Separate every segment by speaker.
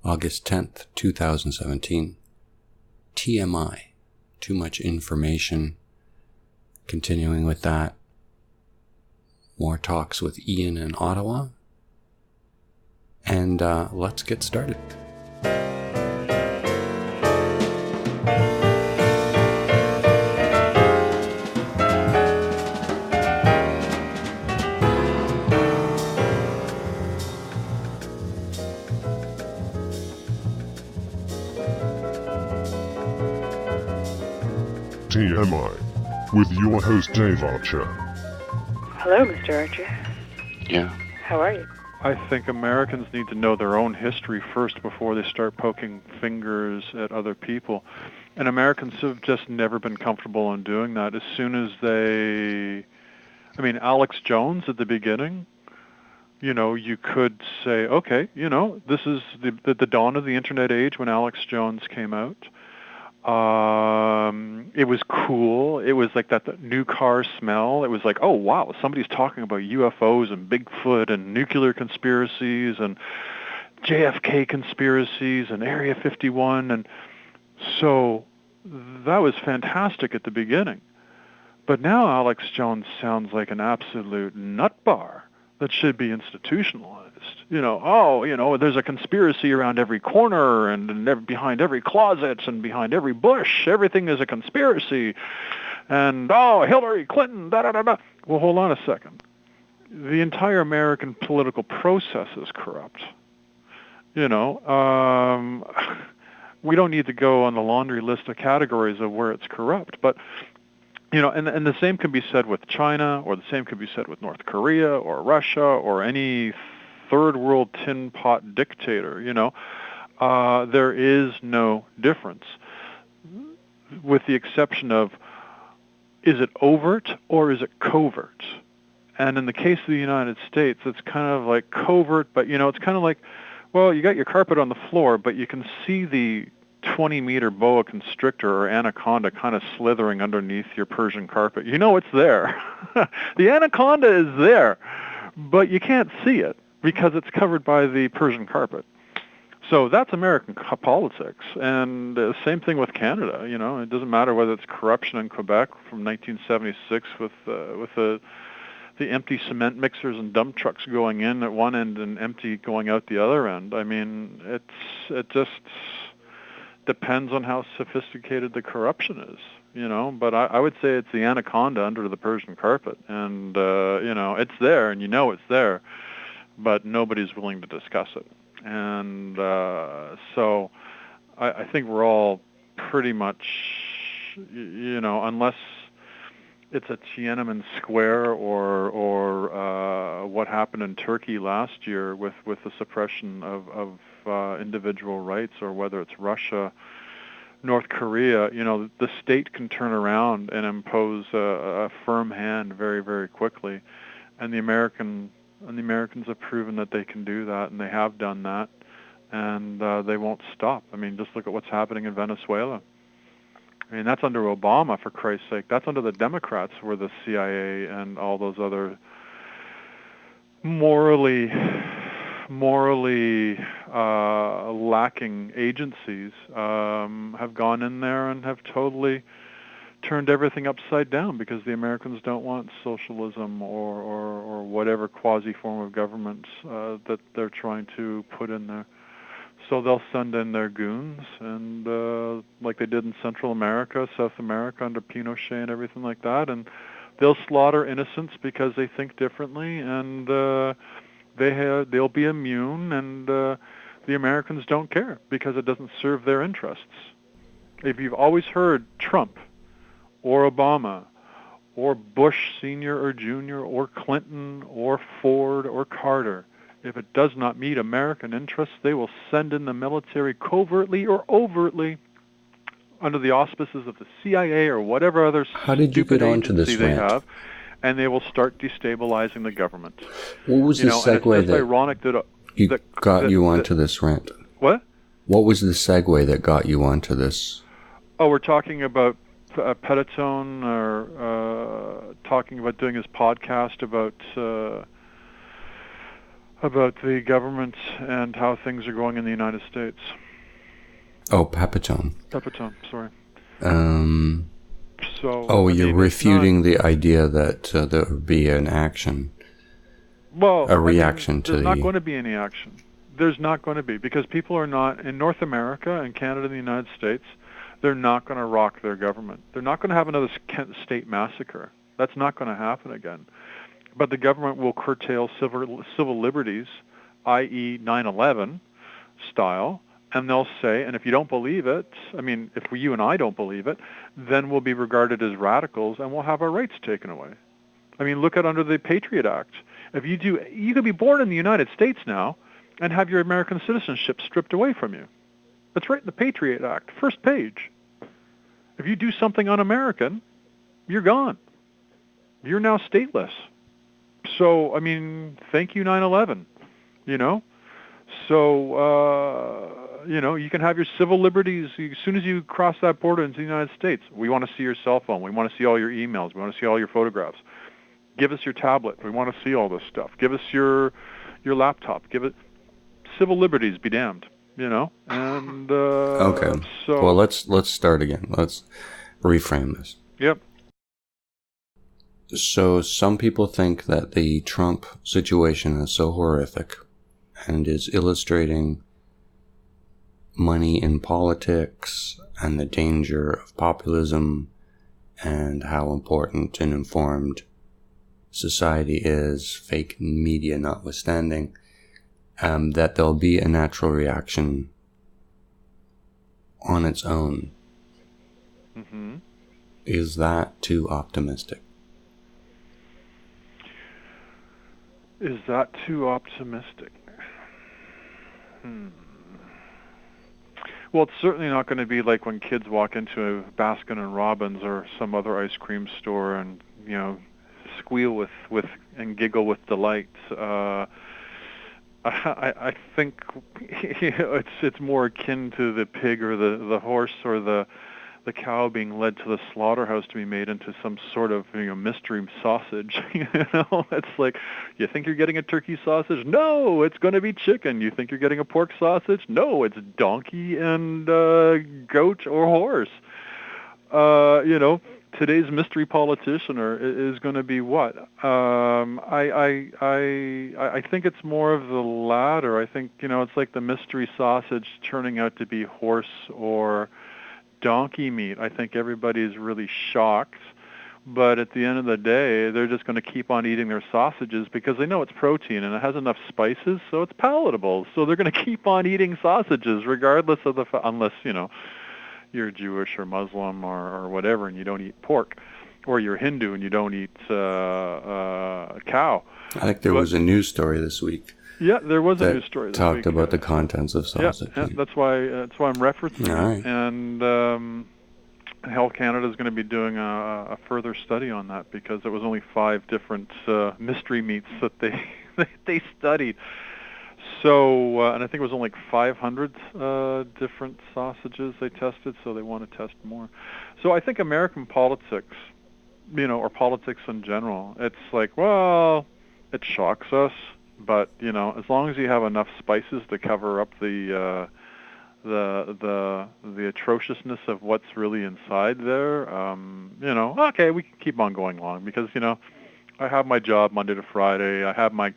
Speaker 1: August 10th, 2017. TMI. Too much information. Continuing with that. More talks with Ian in Ottawa. And let's get started.
Speaker 2: TMI, with your host Dave Archer.
Speaker 3: Hello, Mr. Archer.
Speaker 1: Yeah.
Speaker 3: How are you?
Speaker 4: I think Americans need to know their own history first before they start poking fingers at other people. And Americans have just never been comfortable in doing that. As soon as Alex Jones at the beginning, you could say, okay, this is the dawn of the internet age when Alex Jones came out. It was cool. It was like that new car smell. It was like, oh, wow, somebody's talking about UFOs and Bigfoot and nuclear conspiracies and JFK conspiracies and Area 51. And so that was fantastic at the beginning. But now Alex Jones sounds like an absolute nut bar that should be institutionalized. There's a conspiracy around every corner and behind every closet and behind every bush. Everything is a conspiracy. And, Hillary Clinton, da-da-da-da. Well, hold on a second. The entire American political process is corrupt. We don't need to go on the laundry list of categories of where it's corrupt. But and the same can be said with China, or the same can be said with North Korea, or Russia, or any third world tin pot dictator. There is no difference, with the exception of, is it overt or is it covert? And in the case of the United States, it's kind of like covert, but it's kind of like, well, you got your carpet on the floor, but you can see the 20-meter boa constrictor or anaconda kind of slithering underneath your Persian carpet. It's there. The anaconda is there, but you can't see it because it's covered by the Persian carpet. So that's American politics. And same thing with Canada. It doesn't matter whether it's corruption in Quebec from 1976 with the empty cement mixers and dump trucks going in at one end and empty going out the other end. I mean, it just depends on how sophisticated the corruption is, but I would say it's the anaconda under the Persian carpet, and it's there, and it's there, but nobody's willing to discuss it. And so I think we're all pretty much, unless it's a Tiananmen Square or what happened in Turkey last year with the suppression of individual rights, or whether it's Russia, North Korea, the state can turn around and impose a firm hand very, very quickly, and the Americans have proven that they can do that, and they have done that, and they won't stop. I mean, just look at what's happening in Venezuela. I mean, that's under Obama, for Christ's sake. That's under the Democrats, where the CIA and all those other morally lacking agencies have gone in there and have totally turned everything upside down, because the Americans don't want socialism or whatever quasi-form of government that they're trying to put in there. So they'll send in their goons, and like they did in Central America, South America under Pinochet and everything like that, and they'll slaughter innocents because they think differently, and they'll be immune, and the Americans don't care because it doesn't serve their interests. If you've always heard Trump or Obama or Bush Sr. or Jr. or Clinton or Ford or Carter, if it does not meet American interests, they will send in the military covertly or overtly under the auspices of the CIA or whatever other stupid agency they have, and they will start destabilizing the government.
Speaker 1: What was the segue that got you onto this rant?
Speaker 4: What?
Speaker 1: What was the segue that got you onto this?
Speaker 4: Oh, we're talking about Peditone, or talking about doing his podcast about about the government and how things are going in the United States.
Speaker 1: Oh, Pepitone.
Speaker 4: Pepitone, sorry.
Speaker 1: You're refuting the idea that there would be an action.
Speaker 4: Well,
Speaker 1: a reaction to
Speaker 4: there's not going to be any action. There's not going to be, because people are not, in North America and Canada and the United States, they're not going to rock their government. They're not going to have another Kent State massacre. That's not going to happen again. But the government will curtail civil liberties, i.e. 9/11 style, and they'll say, and if you don't believe it, if you and I don't believe it, then we'll be regarded as radicals and we'll have our rights taken away. Look at under the Patriot Act. If you do, you could be born in the United States now and have your American citizenship stripped away from you. That's right in the Patriot Act, first page. If you do something un-American, you're gone. You're now stateless. So, thank you 9/11, So, you can have your civil liberties as soon as you cross that border into the United States. We want to see your cell phone. We want to see all your emails. We want to see all your photographs. Give us your tablet. We want to see all this stuff. Give us your laptop. Give it civil liberties. Be damned. And
Speaker 1: okay.
Speaker 4: So
Speaker 1: well, let's start again. Let's reframe this.
Speaker 4: Yep.
Speaker 1: So some people think that the Trump situation is so horrific and is illustrating money in politics and the danger of populism and how important an informed society is, fake media notwithstanding, that there'll be a natural reaction on its own.
Speaker 4: Mm-hmm.
Speaker 1: Is that too optimistic?
Speaker 4: Is that too optimistic? Well, it's certainly not going to be like when kids walk into Baskin and Robbins or some other ice cream store and, squeal with and giggle with delight. I think it's more akin to the pig or the horse or the cow being led to the slaughterhouse to be made into some sort of mystery sausage. It's like, you think you're getting a turkey sausage? No, it's going to be chicken. You think you're getting a pork sausage? No, it's donkey and goat or horse. Today's mystery politician is going to be what? I think it's more of the latter. I think it's like the mystery sausage turning out to be horse or donkey meat. I think everybody's really shocked, but at the end of the day, they're just going to keep on eating their sausages because they know it's protein and it has enough spices, so it's palatable. So they're going to keep on eating sausages regardless of unless you're Jewish or Muslim or whatever and you don't eat pork, or you're Hindu and you don't eat cow.
Speaker 1: I think there was a news story this week.
Speaker 4: Yeah, there was a news story this week.
Speaker 1: Talked about the contents of sausage.
Speaker 4: Yeah, that's why I'm referencing
Speaker 1: All right.
Speaker 4: it. And Health Canada is going to be doing a further study on that because it was only 5 different mystery meats that they studied. So, and I think it was only like 500 different sausages they tested, so they want to test more. So I think American politics, or politics in general, it's like, well, it shocks us, but, as long as you have enough spices to cover up the atrociousness of what's really inside there, okay, we can keep on going along because, I have my job Monday to Friday. I have my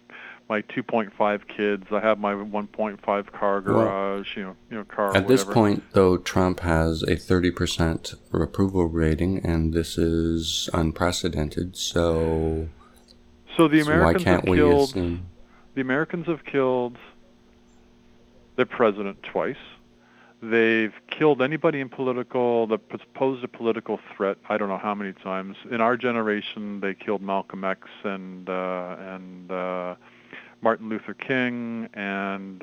Speaker 4: 2.5 kids. I have my 1.5 car garage, car.
Speaker 1: At this point, though, Trump has a 30% approval rating, and this is unprecedented. So
Speaker 4: the Americans
Speaker 1: why can't we assume?
Speaker 4: The Americans have killed their president twice. They've killed anybody that posed a political threat. I don't know how many times. In our generation, they killed Malcolm X and Martin Luther King and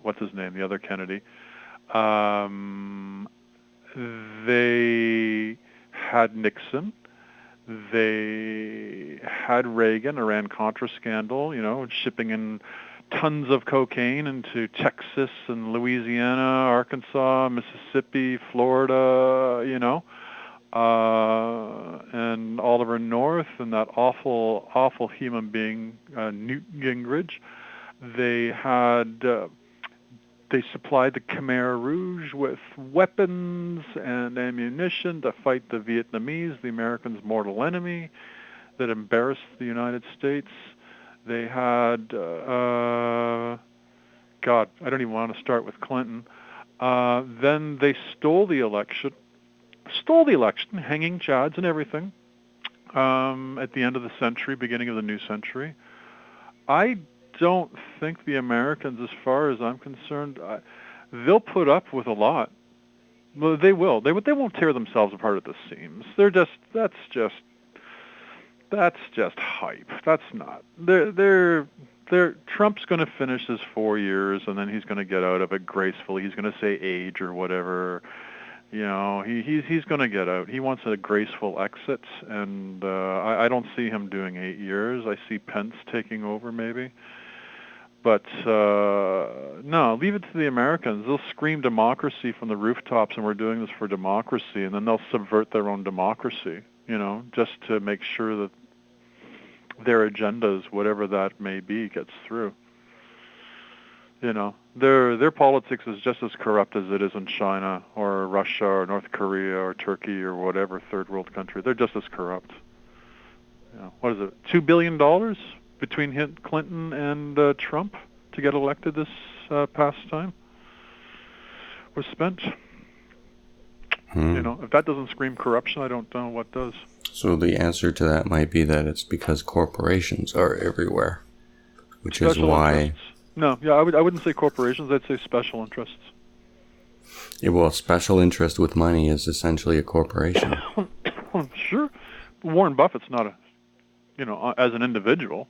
Speaker 4: what's his name, the other Kennedy. They had Nixon. They had Reagan, Iran-Contra scandal, shipping in tons of cocaine into Texas and Louisiana, Arkansas, Mississippi, Florida, and Oliver North and that awful, awful human being, Newt Gingrich. They had, they supplied the Khmer Rouge with weapons and ammunition to fight the Vietnamese, the Americans' mortal enemy, that embarrassed the United States. They had, God, I don't even want to start with Clinton. Then they stole the election, hanging chads and everything, at the end of the century, beginning of the new century. I don't think the Americans, as far as I'm concerned, they'll put up with a lot. Well, they will. They won't tear themselves apart at the seams. That's just hype. That's not. Trump's going to finish his 4 years, and then he's going to get out of it gracefully. He's going to say age or whatever. You know, he's going to get out. He wants a graceful exit, and I don't see him doing 8 years. I see Pence taking over maybe. But no, leave it to the Americans. They'll scream democracy from the rooftops, and we're doing this for democracy, and then they'll subvert their own democracy, you know, just to make sure that their agendas, whatever that may be, gets through. You know, their politics is just as corrupt as it is in China or Russia or North Korea or Turkey or whatever third world country. They're just as corrupt. You know, what is it, $2 billion between Clinton and Trump to get elected this past time was spent. You know, if that doesn't scream corruption, I don't know what does.
Speaker 1: So the answer to that might be that it's because corporations are everywhere, which is why...
Speaker 4: Interests. No, yeah, I wouldn't say corporations. I'd say special interests.
Speaker 1: Yeah, well, special interest with money is essentially a corporation.
Speaker 4: Sure. Warren Buffett's not a, you know, as an individual,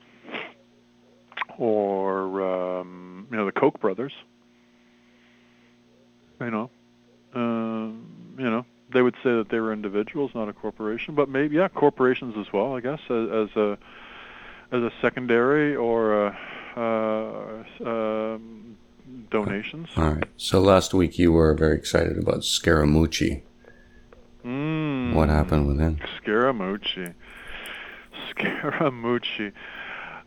Speaker 4: or you know, the Koch brothers. You know, they would say that they were individuals, not a corporation. But maybe, yeah, corporations as well, I guess, as a secondary or donations.
Speaker 1: All right. So last week you were very excited about Scaramucci. What happened with him?
Speaker 4: Scaramucci.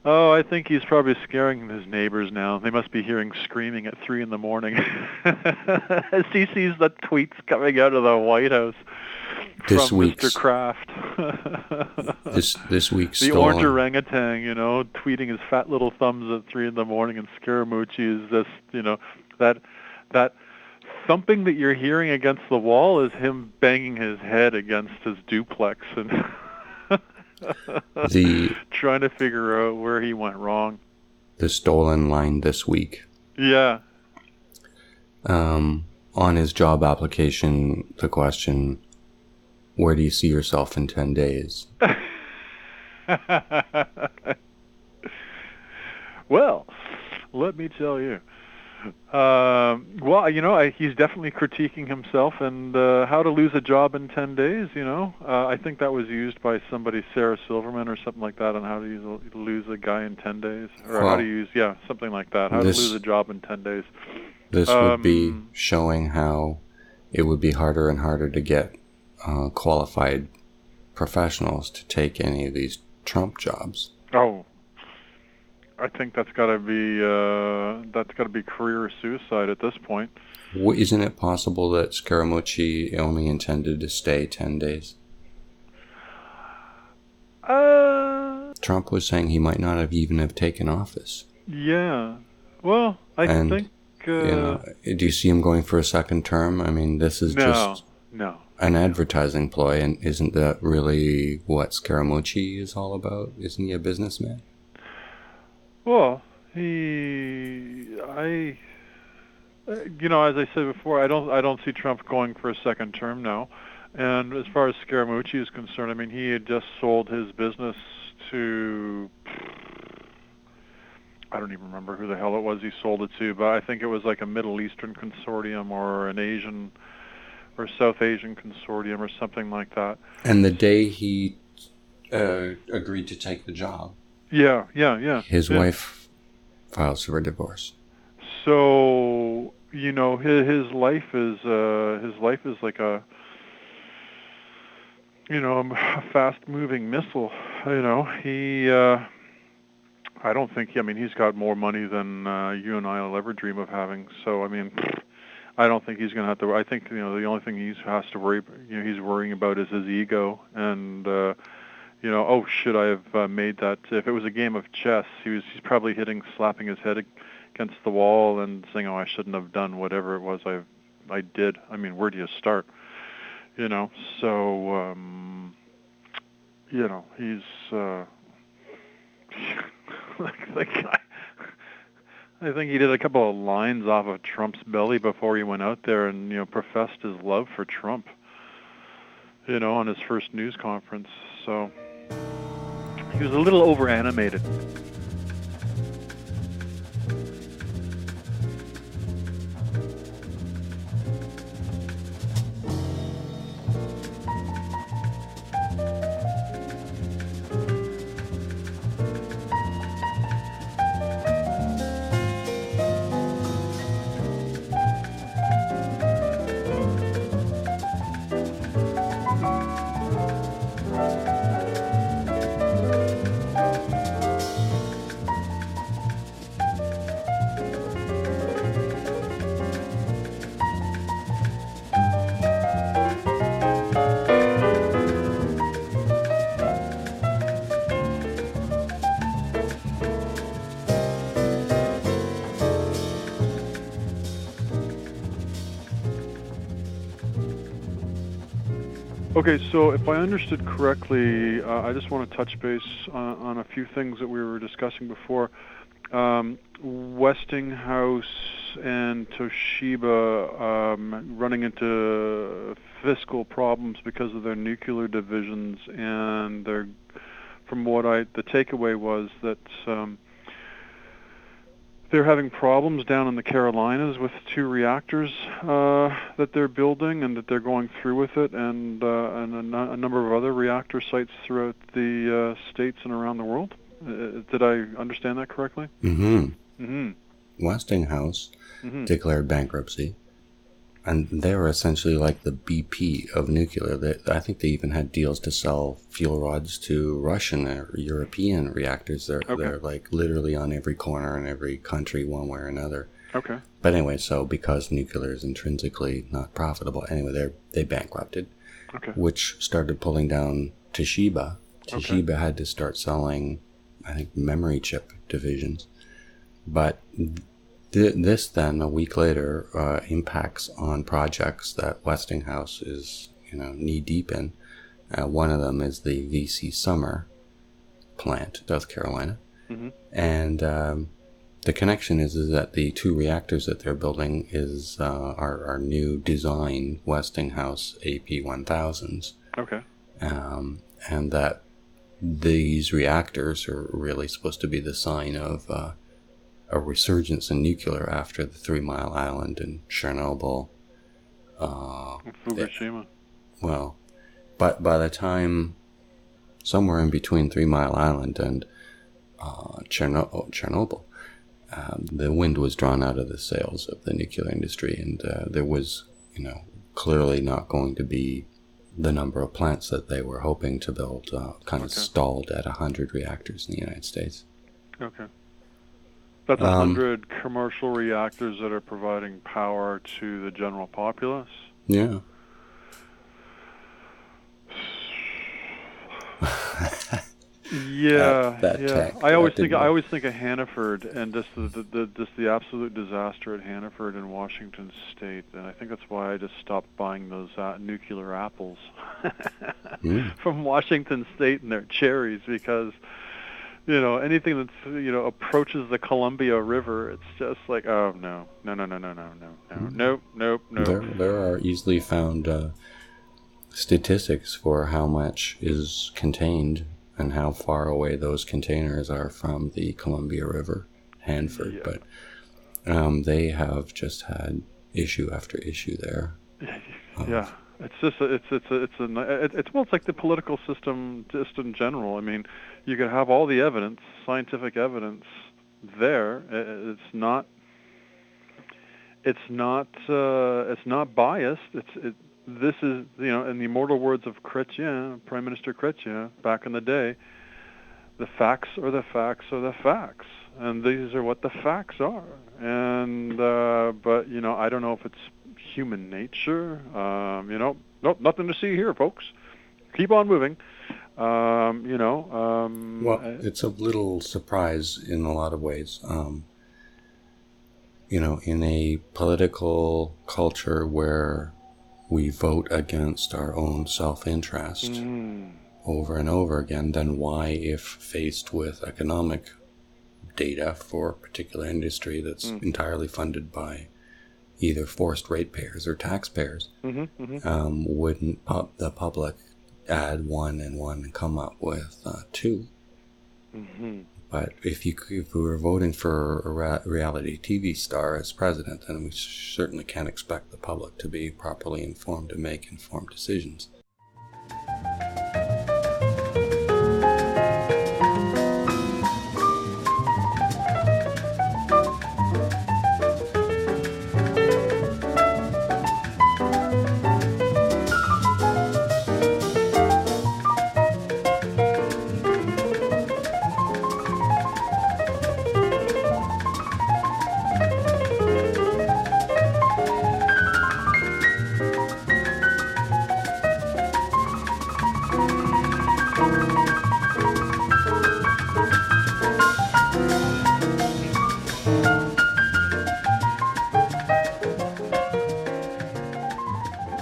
Speaker 4: Oh, I think he's probably scaring his neighbors now. They must be hearing screaming at 3 a.m. as he sees the tweets coming out of the White House
Speaker 1: this
Speaker 4: from
Speaker 1: week's,
Speaker 4: Mr. Kraft.
Speaker 1: this week's
Speaker 4: the orange orangutan, you know, tweeting his fat little thumbs at 3 a.m. and Scaramucci is just, you know, that thumping that you're hearing against the wall is him banging his head against his duplex and trying to figure out where he went wrong.
Speaker 1: The stolen line this week.
Speaker 4: Yeah.
Speaker 1: On his job application, the question, where do you see yourself in 10 days?
Speaker 4: Well, let me tell you. Well, you know, he's definitely critiquing himself and how to lose a job in 10 days, you know. I think that was used by somebody, Sarah Silverman or something like that, on how to lose a guy in 10 days. Or how to use, yeah, something like that. How to lose a job in 10 days.
Speaker 1: This would be showing how it would be harder and harder to get qualified professionals to take any of these Trump jobs.
Speaker 4: Oh, I think that's got to be career suicide at this point.
Speaker 1: Isn't it possible that Scaramucci only intended to stay 10 days? Trump was saying he might not have even have taken office.
Speaker 4: Yeah. Well, I think...
Speaker 1: you know, do you see him going for a second term? I mean, this is just an advertising ploy, and isn't that really what Scaramucci is all about? Isn't he a businessman?
Speaker 4: Well, you know, as I said before, I don't see Trump going for a second term now. And as far as Scaramucci is concerned, I mean, he had just sold his business to, I don't even remember who the hell it was he sold it to, but I think it was like a Middle Eastern consortium or an Asian or South Asian consortium or something like that.
Speaker 1: And the day he agreed to take the job, his wife files for divorce.
Speaker 4: So, you know, his life is like a fast-moving missile. I don't think. I mean, he's got more money than you and I will ever dream of having. So, I mean, I don't think he's going to have to. I think the only thing he has to worry, he's worrying about is his ego and. Oh, should I have made that? If it was a game of chess, he's probably slapping his head against the wall and saying, "Oh, I shouldn't have done whatever it was I did." I mean, where do you start? So he's I think he did a couple of lines off of Trump's belly before he went out there and professed his love for Trump. On his first news conference. So he was a little over-animated. Okay, so if I understood correctly, I just want to touch base on a few things that we were discussing before. Westinghouse and Toshiba running into fiscal problems because of their nuclear divisions, and the takeaway was that they're having problems down in the Carolinas with 2 reactors that they're building, and that they're going through with it, and a number of other reactor sites throughout the states and around the world. Did I understand that correctly?
Speaker 1: Mm-hmm. Mm-hmm. Westinghouse declared bankruptcy, and they were essentially like the BP of nuclear. I think they even had deals to sell fuel rods to Russian or European reactors. They're like literally on every corner in every country, one way or another.
Speaker 4: Okay.
Speaker 1: But anyway, so because nuclear is intrinsically not profitable, anyway, they bankrupted, which started pulling down Toshiba. Toshiba had to start selling, I think, memory chip divisions. But this then, a week later, impacts on projects that Westinghouse is, knee-deep in. One of them is the VC Summer plant, South Carolina. Mm-hmm. And the connection is that the 2 reactors that they're building are new design Westinghouse AP1000s.
Speaker 4: Okay.
Speaker 1: And that these reactors are really supposed to be the sign of a resurgence in nuclear after the 3 Mile Island and Chernobyl.
Speaker 4: Fukushima.
Speaker 1: Well, but by the time, somewhere in between 3 Mile Island and Chernobyl, the wind was drawn out of the sails of the nuclear industry, and there was, clearly not going to be the number of plants that they were hoping to build, kind of stalled at 100 reactors in the United States.
Speaker 4: Okay. That's 100 commercial reactors that are providing power to the general populace?
Speaker 1: Yeah.
Speaker 4: Yeah,
Speaker 1: that
Speaker 4: yeah.
Speaker 1: tech,
Speaker 4: I always think of Hannaford and just the absolute disaster at Hannaford in Washington State, and I think that's why I just stopped buying those nuclear apples from Washington State and their cherries, because anything that's approaches the Columbia River, it's just like, oh no.
Speaker 1: There are easily found statistics for how much is contained and how far away those containers are from the Columbia River, Hanford. Yeah. But they have just had issue after issue there.
Speaker 4: Yeah, it's just it's like the political system just in general. I mean, you can have all the evidence, scientific evidence there. It's not biased. this is, in the immortal words of Chrétien, Prime Minister Chrétien, back in the day, the facts are the facts are the facts, and these are what the facts are. And but I don't know if it's human nature. Nope, nothing to see here, folks. Keep on moving.
Speaker 1: Well, it's a little surprise in a lot of ways. In a political culture where we vote against our own self-interest over and over again, then why, if faced with economic data for a particular industry that's entirely funded by either forced ratepayers or taxpayers, wouldn't the public add one and one and come up with two? But if we were voting for a reality TV star as president, then we certainly can't expect the public to be properly informed to make informed decisions.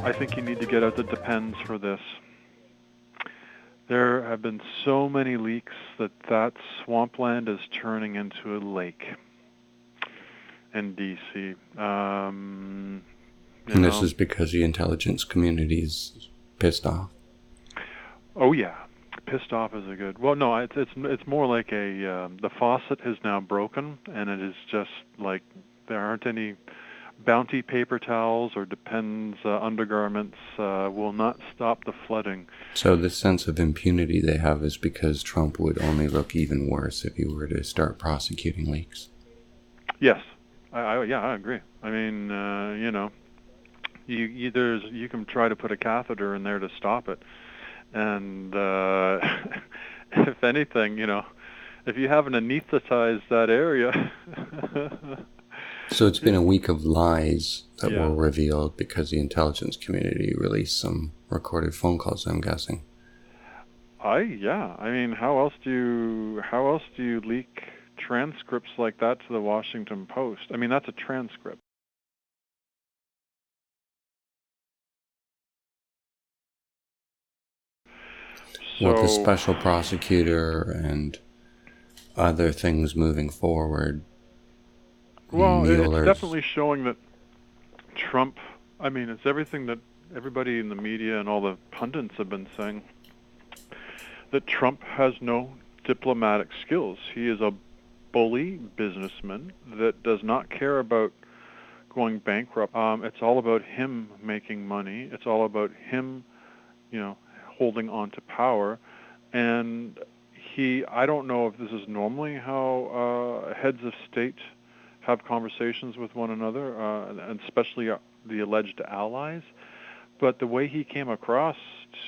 Speaker 4: I think you need to get out the depends for this. There have been so many leaks that swampland is turning into a lake in D.C.
Speaker 1: And this is because the intelligence community is pissed off?
Speaker 4: Oh, yeah. Pissed off is a good... Well, no, it's more like the faucet is now broken, and it is just like there aren't any... Bounty paper towels or Depends undergarments will not stop the flooding.
Speaker 1: So the sense of impunity they have is because Trump would only look even worse if he were to start prosecuting leaks.
Speaker 4: Yes, I agree. I mean, you can try to put a catheter in there to stop it, and if anything, if you haven't anesthetized that area.
Speaker 1: So it's been a week of lies that were revealed because the intelligence community released some recorded phone calls, I'm guessing.
Speaker 4: I mean, how else do you leak transcripts like that to the Washington Post? I mean, that's a transcript.
Speaker 1: With the special prosecutor and other things moving forward.
Speaker 4: Well, it's definitely showing that Trump, I mean, it's everything that everybody in the media and all the pundits have been saying, that Trump has no diplomatic skills. He is a bully businessman that does not care about going bankrupt. It's all about him making money. It's all about him, holding on to power. And I don't know if this is normally how heads of state have conversations with one another, and especially the alleged allies. But the way he came across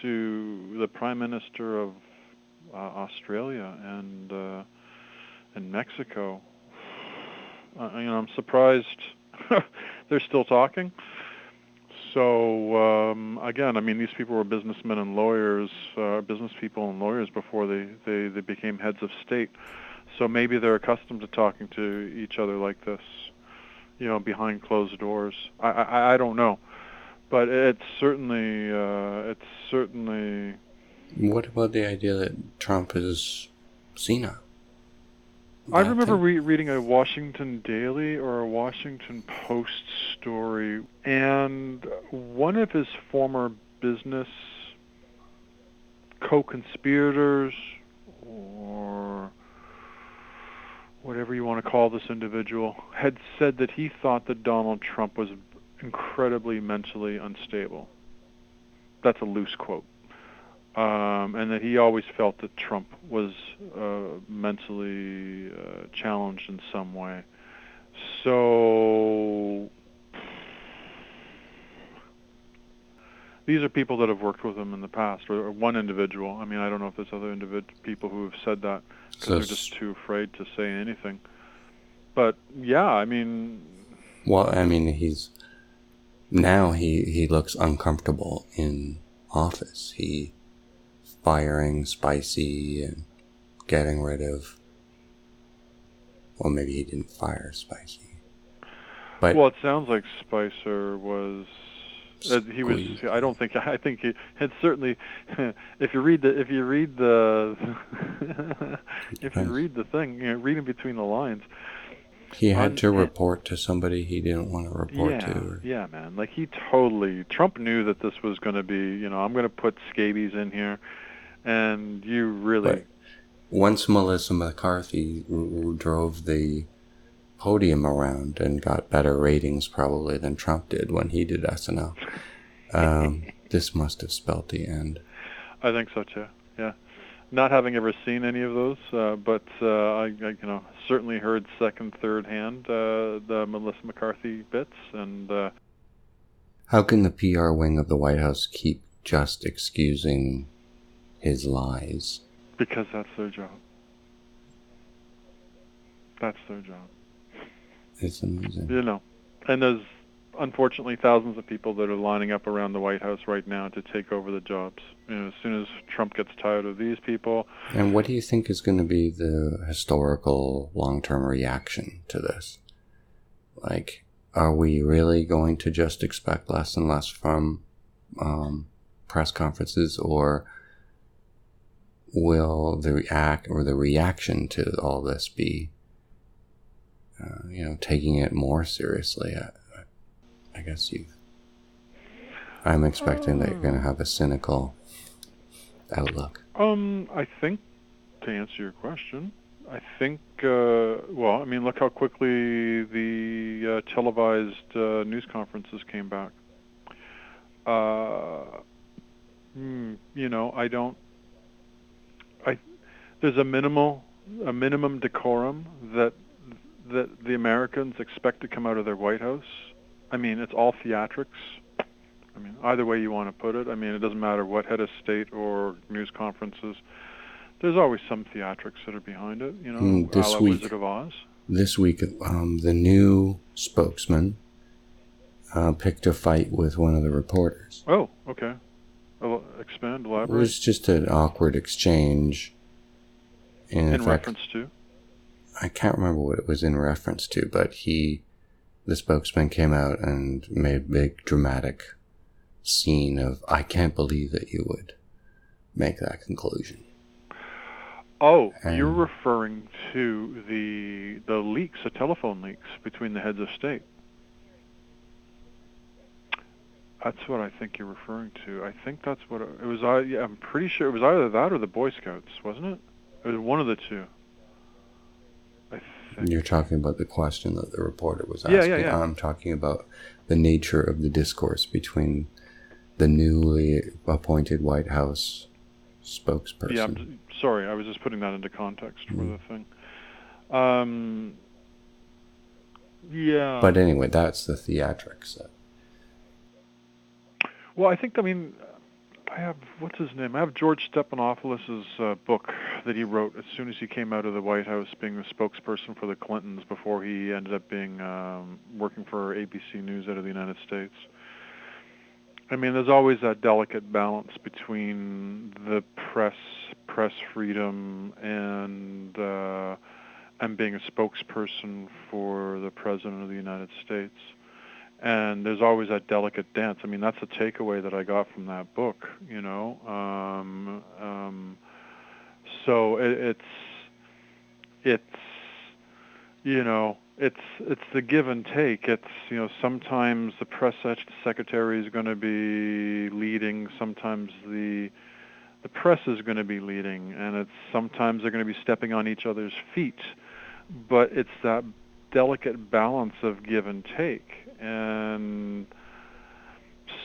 Speaker 4: to the Prime Minister of Australia and Mexico, I'm surprised they're still talking. So again, I mean, these people were businessmen and lawyers, business people and lawyers before they became heads of state. So maybe they're accustomed to talking to each other like this, behind closed doors. I don't know, but it's certainly.
Speaker 1: What about the idea that Trump is senile?
Speaker 4: I remember reading a Washington Daily or a Washington Post story, and one of his former business co-conspirators, or whatever you want to call this individual, had said that he thought that Donald Trump was incredibly mentally unstable. That's a loose quote. And that he always felt that Trump was mentally challenged in some way. So These are people that have worked with him in the past, or one individual. I mean, I don't know if there's other people who have said that because
Speaker 1: So
Speaker 4: they're just too afraid to say anything. But yeah, I mean.
Speaker 1: Well, I mean, he looks uncomfortable in office. He firing Spicy and getting rid of. Well, maybe he didn't fire Spicy. But
Speaker 4: well, it sounds like Spicer was. He was. I think he had certainly. If you read the thing, reading between the lines.
Speaker 1: He had to report to somebody he didn't want to report to.
Speaker 4: Yeah, man. Like Trump knew that this was going to be. I'm going to put scabies in here, and you really.
Speaker 1: But once Melissa McCarthy drove the podium around and got better ratings probably than Trump did when he did SNL. This must have spelt the end.
Speaker 4: I think so too. Yeah, not having ever seen any of those, but I certainly heard second, third hand the Melissa McCarthy bits. And
Speaker 1: how can the PR wing of the White House keep just excusing his lies?
Speaker 4: Because that's their job. That's their job.
Speaker 1: It's amazing.
Speaker 4: And there's unfortunately thousands of people that are lining up around the White House right now to take over the jobs. As soon as Trump gets tired of these people.
Speaker 1: And what do you think is going to be the historical long-term reaction to this? Like, are we really going to just expect less and less from press conferences, or will the reaction to all this be taking it more seriously? I guess I'm expecting that you're going to have a cynical outlook.
Speaker 4: I think, to answer your question, I think, look how quickly the televised news conferences came back. There's a minimum decorum that the Americans expect to come out of their White House. I mean, it's all theatrics. I mean, either way you want to put it. I mean, it doesn't matter what head of state or news conferences. There's always some theatrics that are behind it,
Speaker 1: This
Speaker 4: a la
Speaker 1: week,
Speaker 4: Wizard of Oz.
Speaker 1: This week, the new spokesman picked a fight with one of the reporters.
Speaker 4: Oh, okay. Elaborate.
Speaker 1: It was just an awkward exchange. In fact,
Speaker 4: reference to?
Speaker 1: I can't remember what it was in reference to, but the spokesman came out and made a big dramatic scene of, I can't believe that you would make that conclusion.
Speaker 4: Oh, you're referring to the leaks, the telephone leaks between the heads of state. That's what I think you're referring to. I think that's what it was. I'm pretty sure it was either that or the Boy Scouts, wasn't it? It was one of the two. I think.
Speaker 1: You're talking about the question that the reporter was asking.
Speaker 4: Yeah.
Speaker 1: I'm talking about the nature of the discourse between the newly appointed White House spokesperson.
Speaker 4: Yeah, I'm sorry. I was just putting that into context for the thing. Yeah.
Speaker 1: But anyway, that's the theatrics.
Speaker 4: Well, I have, what's his name? I have George Stephanopoulos' book that he wrote as soon as he came out of the White House, being the spokesperson for the Clintons before he ended up being working for ABC News out of the United States. I mean, there's always that delicate balance between the press freedom, and being a spokesperson for the President of the United States. And there's always that delicate dance. I mean, that's a takeaway that I got from that book, So it's the give and take. It's, sometimes the press secretary is going to be leading, sometimes the press is going to be leading, and sometimes they're going to be stepping on each other's feet. But it's that delicate balance of give and take. And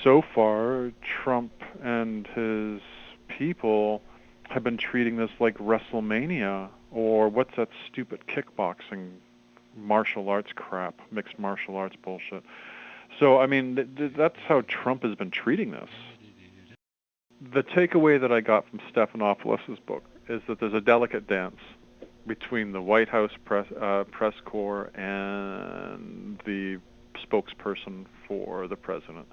Speaker 4: so far, Trump and his people have been treating this like WrestleMania, or what's that stupid kickboxing martial arts crap, mixed martial arts bullshit. So, I mean, that's how Trump has been treating this. The takeaway that I got from Stephanopoulos' book is that there's a delicate dance between the White House press corps and the spokesperson for the president.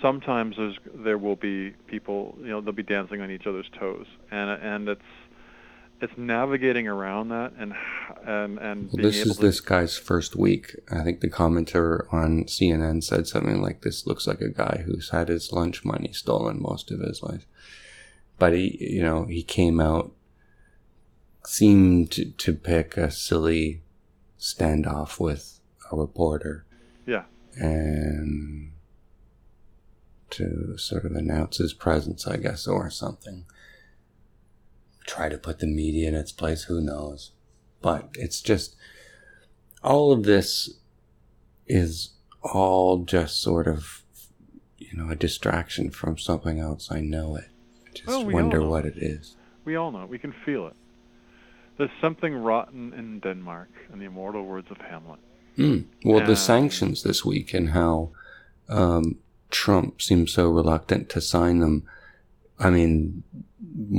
Speaker 4: Sometimes there will be people, they'll be dancing on each other's toes, and it's navigating around that and being
Speaker 1: this is this guy's first week. I think the commenter on CNN said something like, "This looks like a guy who's had his lunch money stolen most of his life." But he came out, seemed to pick a silly standoff with a reporter.
Speaker 4: Yeah.
Speaker 1: And to sort of announce his presence, I guess, or something. Try to put the media in its place, who knows? But it's just, all of this is all just sort of, a distraction from something else. I know it. I just wonder what it is.
Speaker 4: We all know it. We can feel it. There's something rotten in Denmark, in the immortal words of Hamlet.
Speaker 1: Well, the sanctions this week and how Trump seems so reluctant to sign them. I mean,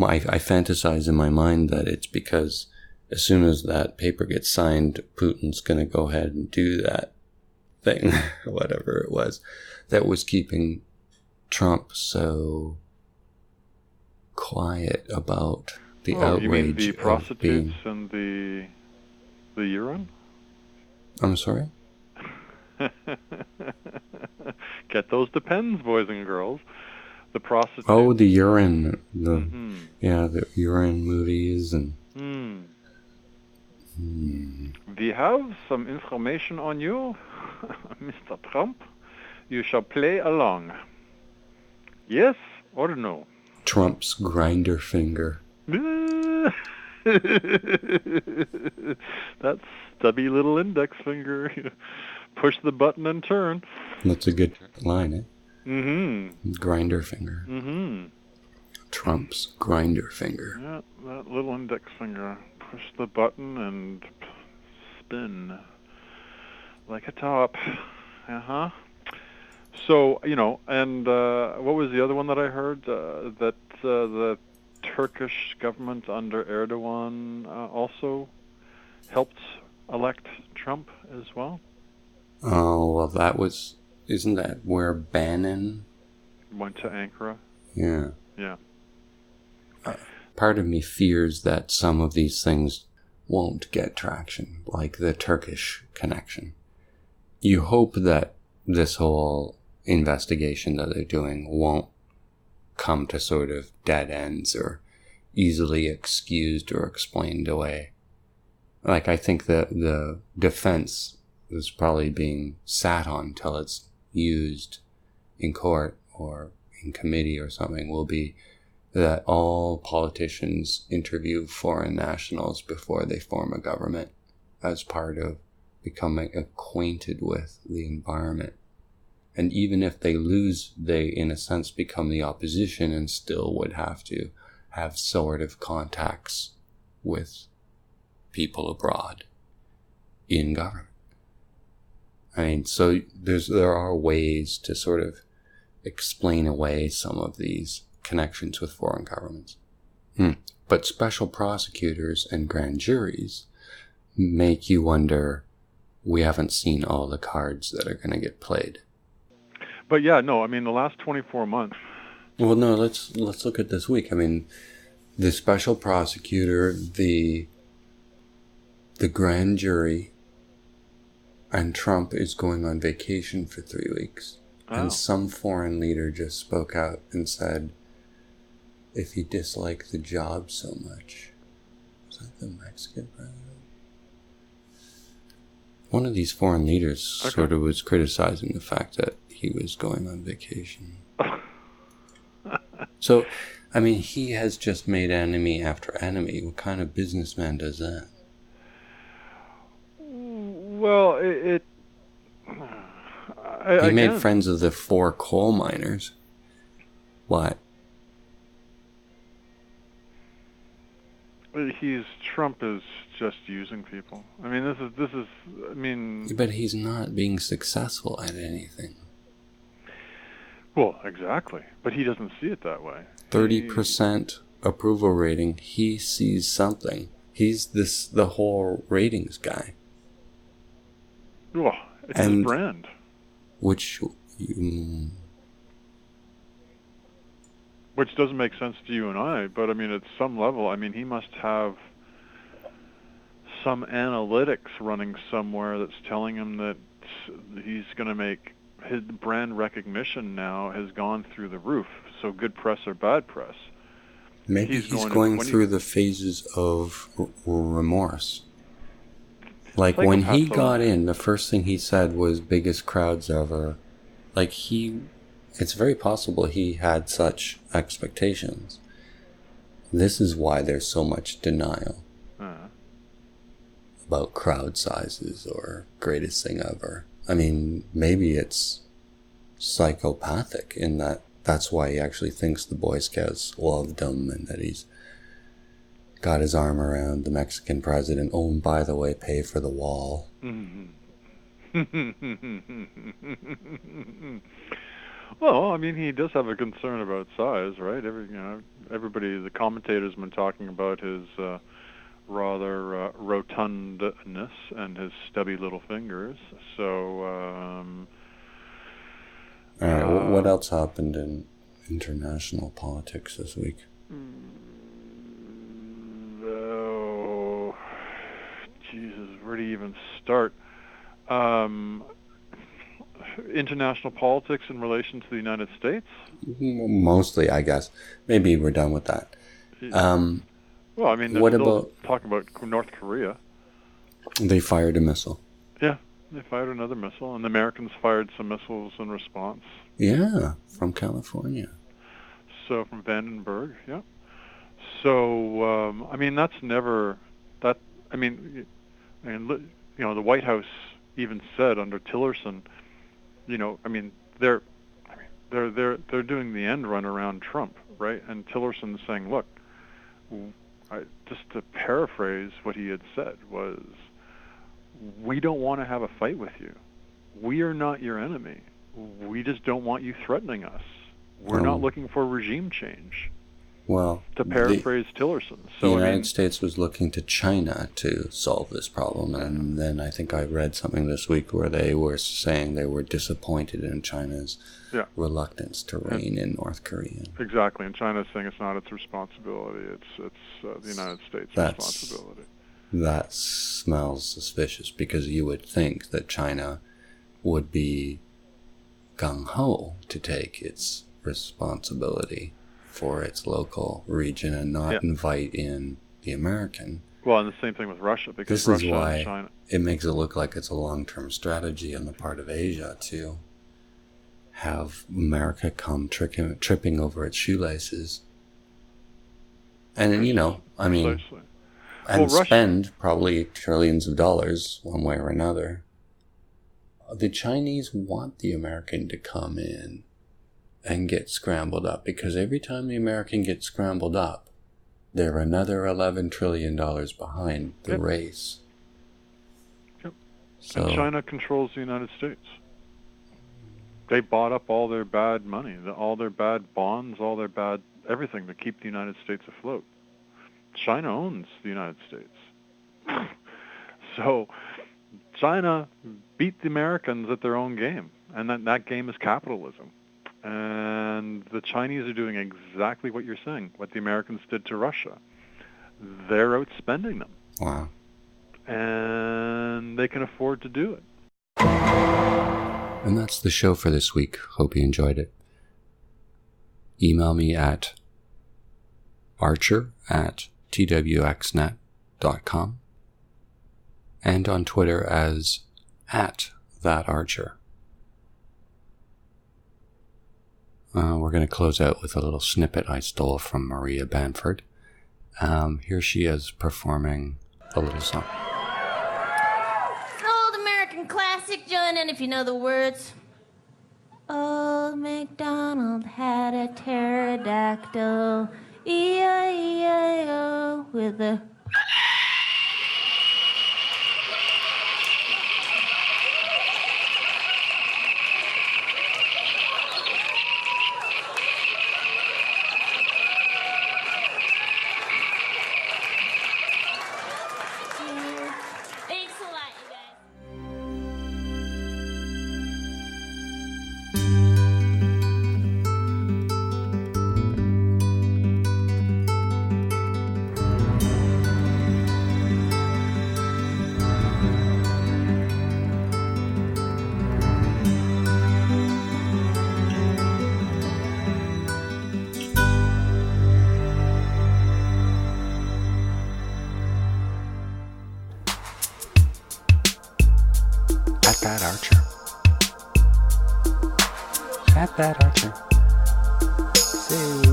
Speaker 1: I fantasize in my mind that it's because as soon as that paper gets signed, Putin's going to go ahead and do that thing, whatever it was, that was keeping Trump so quiet about the outrage.
Speaker 4: You mean the prostitutes
Speaker 1: being...
Speaker 4: and the urine?
Speaker 1: I'm sorry?
Speaker 4: Get those depends, boys and girls. The prostitutes.
Speaker 1: Oh, the urine. The urine movies and...
Speaker 4: We have some information on you, Mr. Trump. You shall play along. Yes or no?
Speaker 1: Trump's grinder finger.
Speaker 4: That stubby little index finger. Push the button and turn.
Speaker 1: That's a good line, eh?
Speaker 4: Mm-hmm.
Speaker 1: Grinder finger.
Speaker 4: Mm-hmm.
Speaker 1: Trump's grinder finger.
Speaker 4: Yeah, that little index finger. Push the button and spin like a top. Uh-huh. So, and what was the other one that I heard? That the Turkish government under Erdogan also helped elect Trump as well?
Speaker 1: Oh, well, isn't that where Bannon
Speaker 4: went to Ankara?
Speaker 1: Yeah.
Speaker 4: Yeah.
Speaker 1: Part of me fears that some of these things won't get traction, like the Turkish connection. You hope that this whole investigation that they're doing won't come to sort of dead ends or easily excused or explained away. Like, I think the defense is probably being sat on till it's used in court or in committee or something will be that all politicians interview foreign nationals before they form a government as part of becoming acquainted with the environment. And even if they lose, they, in a sense, become the opposition and still would have to have sort of contacts with people abroad in government. I mean, so there are ways to sort of explain away some of these connections with foreign governments. But special prosecutors and grand juries make you wonder, we haven't seen all the cards that are going to get played.
Speaker 4: But yeah, no, I mean, the last 24 months.
Speaker 1: Well, no, let's look at this week. I mean, the special prosecutor, the grand jury, and Trump is going on vacation for 3 weeks. Oh. And some foreign leader just spoke out and said, if you dislike the job so much, was that the Mexican president? One of these foreign leaders sort of was criticizing the fact that he was going on vacation. So, I mean, he has just made enemy after enemy. What kind of businessman does that?
Speaker 4: Well,
Speaker 1: he made friends of the 4 coal miners. What?
Speaker 4: Trump is just using people. I mean, this is. I mean.
Speaker 1: But he's not being successful at anything.
Speaker 4: Well, exactly. But he doesn't see it that way.
Speaker 1: 30% approval rating. He sees something. He's the whole ratings guy.
Speaker 4: Oh, it's his brand.
Speaker 1: Which
Speaker 4: doesn't make sense to you and I, but I mean, at some level, I mean, he must have some analytics running somewhere that's telling him that he's going to make his brand recognition now has gone through the roof. So good press or bad press.
Speaker 1: Maybe he's going through the phases of remorse. Like when he got in, the first thing he said was biggest crowds ever. Like it's very possible he had such expectations. This is why there's so much denial about crowd sizes or greatest thing ever. I mean, maybe it's psychopathic in that's why he actually thinks the Boy Scouts loved him and that he's got his arm around the Mexican president. Oh, and by the way, pay for the wall.
Speaker 4: Well, I mean, he does have a concern about size, right? Everybody, the commentators, have been talking about his rather rotundness and his stubby little fingers. So,
Speaker 1: all right. What else happened in international politics this week?
Speaker 4: Oh, Jesus, where do you even start? International politics in relation to the United States?
Speaker 1: Mostly, I guess. Maybe we're done with that.
Speaker 4: Well, I mean,
Speaker 1: what about
Speaker 4: talking about North Korea?
Speaker 1: They fired a missile.
Speaker 4: Yeah, they fired another missile, and the Americans fired some missiles in response.
Speaker 1: Yeah, from California.
Speaker 4: So from Vandenberg, yeah. So I mean, that's never that. I mean, the White House even said under Tillerson, I mean, they're doing the end run around Trump, right? And Tillerson's saying, look, just to paraphrase what he had said was, we don't want to have a fight with you. We are not your enemy. We just don't want you threatening us. We're not looking for regime change.
Speaker 1: Well,
Speaker 4: to paraphrase Tillerson.
Speaker 1: So the United States was looking to China to solve this problem, and then I think I read something this week where they were saying they were disappointed in China's reluctance to rein in North Korea.
Speaker 4: Exactly, and China's saying it's not its responsibility; it's the United States' responsibility.
Speaker 1: That smells suspicious, because you would think that China would be gung-ho to take its responsibility for its local region and not invite in the American.
Speaker 4: Well, and the same thing with Russia, because
Speaker 1: this
Speaker 4: Russia
Speaker 1: is why
Speaker 4: and China.
Speaker 1: It makes it look like it's a long-term strategy on the part of Asia to have America come tripping over its shoelaces. And, I mean, and spend probably trillions of dollars one way or another. The Chinese want the American to come in and get scrambled up, because every time the American gets scrambled up, they're another $11 trillion behind the race.
Speaker 4: Yep.
Speaker 1: So,
Speaker 4: and China controls the United States. They bought up all their bad money, all their bad bonds, all their bad everything to keep the United States afloat. China owns the United States. So China beat the Americans at their own game, and that game is capitalism. And the Chinese are doing exactly what you're saying, what the Americans did to Russia. They're outspending them.
Speaker 1: Wow.
Speaker 4: And they can afford to do it.
Speaker 1: And that's the show for this week. Hope you enjoyed it. Email me at archer@twxnet.com and on Twitter as @thatarcher. We're going to close out with a little snippet I stole from Maria Bamford. Here she is performing a little song.
Speaker 5: An old American classic, join in if you know the words. Old MacDonald had a pterodactyl, E-I-E-I-O, with a...
Speaker 1: At that, Archer. Say